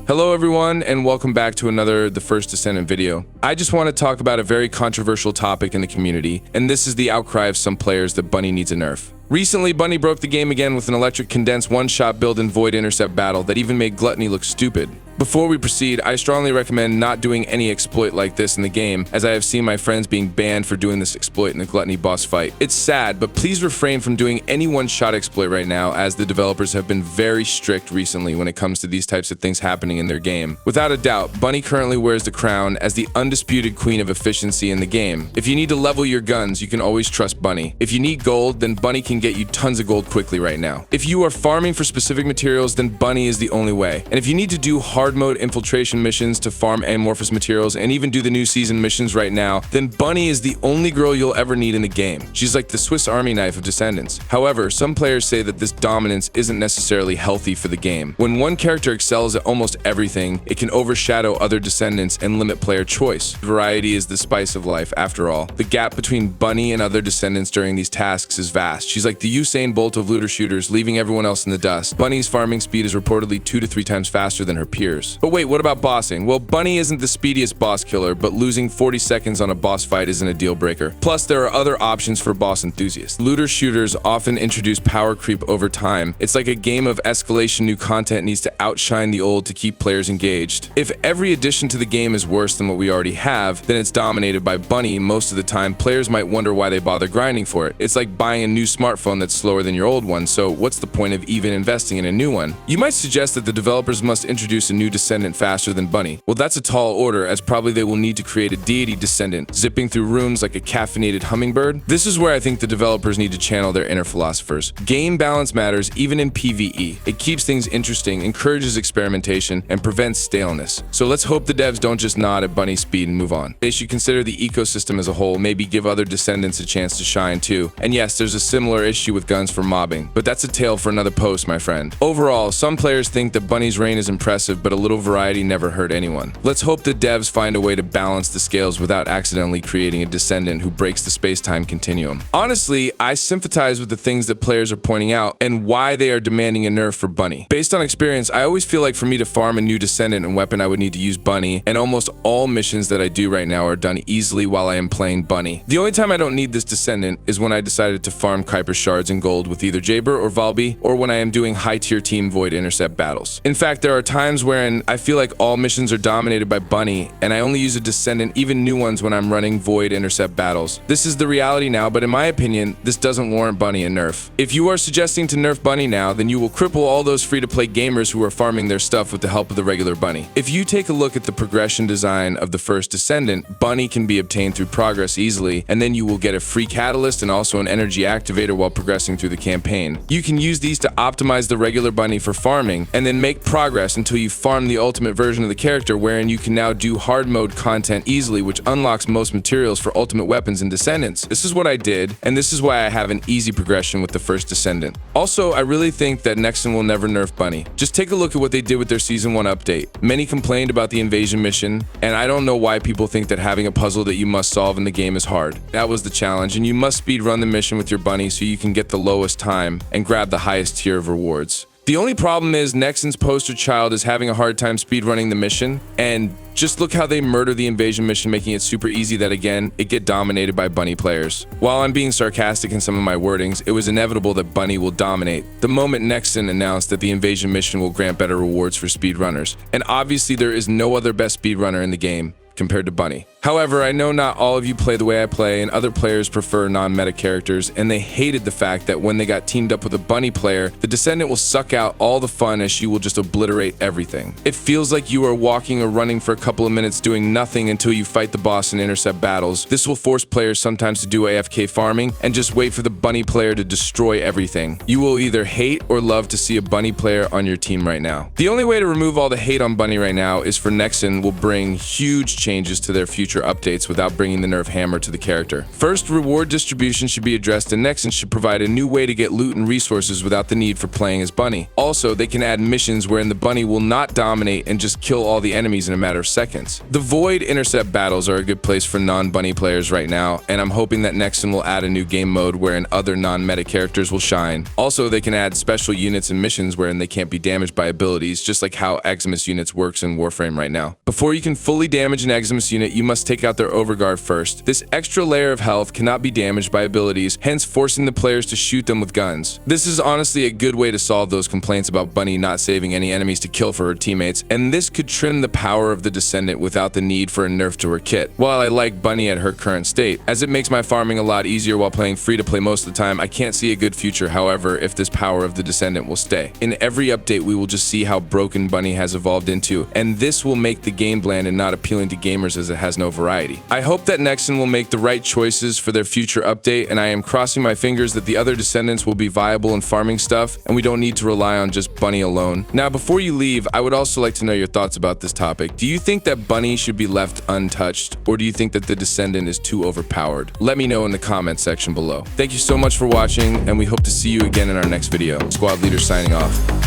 Hello everyone, and welcome back to another The First Descendant video. I just want to talk about a very controversial topic in the community, and this is the outcry of some players that Bunny needs a nerf. Recently, Bunny broke the game again with an electric condensed one-shot build in Void Intercept battle that even made Gluttony look stupid. Before we proceed, I strongly recommend not doing any exploit like this in the game, as I have seen my friends being banned for doing this exploit in the Gluttony boss fight. It's sad, but please refrain from doing any one-shot exploit right now, as the developers have been very strict recently when it comes to these types of things happening in their game. Without a doubt, Bunny currently wears the crown as the undisputed queen of efficiency in the game. If you need to level your guns, you can always trust Bunny. If you need gold, then Bunny can get you tons of gold quickly right now. If you are farming for specific materials, then Bunny is the only way. And if you need to do hard mode infiltration missions to farm amorphous materials and even do the new season missions right now, then Bunny is the only girl you'll ever need in the game. She's like the Swiss Army knife of Descendants. However, some players say that this dominance isn't necessarily healthy for the game. When one character excels at almost everything, it can overshadow other Descendants and limit player choice. Variety is the spice of life, after all. The gap between Bunny and other Descendants during these tasks is vast. She's like the Usain Bolt of looter shooters, leaving everyone else in the dust. Bunny's farming speed is reportedly 2 to 3 times faster than her peers. But wait, what about bossing? Well, Bunny isn't the speediest boss killer, but losing 40 seconds on a boss fight isn't a deal breaker. Plus, there are other options for boss enthusiasts. Looter shooters often introduce power creep over time. It's like a game of escalation. New content needs to outshine the old to keep players engaged. If every addition to the game is worse than what we already have, then it's dominated by Bunny. Most of the time, players might wonder why they bother grinding for it. It's like buying a new smartphone that's slower than your old one, so what's the point of even investing in a new one? You might suggest that the developers must introduce a new Descendant faster than Bunny. Well, that's a tall order, as probably they will need to create a deity Descendant, zipping through runes like a caffeinated hummingbird. This is where I think the developers need to channel their inner philosophers. Game balance matters even in PvE. It keeps things interesting, encourages experimentation, and prevents staleness. So let's hope the devs don't just nod at Bunny's speed and move on. They should consider the ecosystem as a whole, maybe give other Descendants a chance to shine too. And yes, there's a similar issue with guns for mobbing, but that's a tale for another post, my friend. Overall, some players think that Bunny's reign is impressive, but a little variety never hurt anyone. Let's hope the devs find a way to balance the scales without accidentally creating a Descendant who breaks the space-time continuum. Honestly, I sympathize with the things that players are pointing out and why they are demanding a nerf for Bunny. Based on experience, I always feel like for me to farm a new Descendant and weapon, I would need to use Bunny, and almost all missions that I do right now are done easily while I am playing Bunny. The only time I don't need this Descendant is when I decided to farm Kuiper shards and gold with either Jaber or Valby, or when I am doing high-tier team Void Intercept battles. In fact, there are times wherein I feel like all missions are dominated by Bunny, and I only use a Descendant, even new ones, when I'm running Void Intercept battles. This is the reality now, but in my opinion, this doesn't warrant Bunny a nerf. If you are suggesting to nerf Bunny now, then you will cripple all those free-to-play gamers who are farming their stuff with the help of the regular Bunny. If you take a look at the progression design of the first Descendant, Bunny can be obtained through progress easily, and then you will get a free catalyst and also an energy activator while progressing through the campaign. You can use these to optimize the regular Bunny for farming, and then make progress until you farm the ultimate version of the character, wherein you can now do hard mode content easily, which unlocks most materials for ultimate weapons and Descendants. This is what I did, and this is why I have an easy progression with the first Descendant. Also, I really think that Nexon will never nerf Bunny. Just take a look at what they did with their Season 1 update. Many complained about the invasion mission, and I don't know why people think that having a puzzle that you must solve in the game is hard. That was the challenge, and you must speedrun the mission with your Bunny so you can get the lowest time and grab the highest tier of rewards. The only problem is Nexon's poster child is having a hard time speedrunning the mission, and just look how they murder the invasion mission, making it super easy that again, it get dominated by Bunny players. While I'm being sarcastic in some of my wordings, it was inevitable that Bunny will dominate the moment Nexon announced that the invasion mission will grant better rewards for speedrunners. And obviously there is no other best speedrunner in the game compared to Bunny. However, I know not all of you play the way I play, and other players prefer non-meta characters, and they hated the fact that when they got teamed up with a Bunny player, the Descendant will suck out all the fun as she will just obliterate everything. It feels like you are walking or running for a couple of minutes doing nothing until you fight the boss and intercept battles. This will force players sometimes to do AFK farming and just wait for the Bunny player to destroy everything. You will either hate or love to see a Bunny player on your team right now. The only way to remove all the hate on Bunny right now is for Nexon will bring huge change changes to their future updates without bringing the nerf hammer to the character. First, reward distribution should be addressed, and Nexon should provide a new way to get loot and resources without the need for playing as Bunny. Also, they can add missions wherein the Bunny will not dominate and just kill all the enemies in a matter of seconds. The Void Intercept battles are a good place for non-Bunny players right now, and I'm hoping that Nexon will add a new game mode wherein other non-meta characters will shine. Also, they can add special units and missions wherein they can't be damaged by abilities, just like how Eximus units works in Warframe right now. Before you can fully damage an Eximus unit, you must take out their overguard first. This extra layer of health cannot be damaged by abilities, hence forcing the players to shoot them with guns. This is honestly a good way to solve those complaints about Bunny not saving any enemies to kill for her teammates, and this could trim the power of the Descendant without the need for a nerf to her kit. While I like Bunny at her current state, as it makes my farming a lot easier while playing free to play most of the time, I can't see a good future, however, if this power of the Descendant will stay. In every update, we will just see how broken Bunny has evolved into, and this will make the game bland and not appealing to gamers as it has no variety. I hope that Nexon will make the right choices for their future update, and I am crossing my fingers that the other Descendants will be viable in farming stuff, and we don't need to rely on just Bunny alone. Now, before you leave, I would also like to know your thoughts about this topic. Do you think that Bunny should be left untouched, or do you think that the Descendant is too overpowered? Let me know in the comments section below. Thank you so much for watching, and we hope to see you again in our next video. Squad Leader signing off.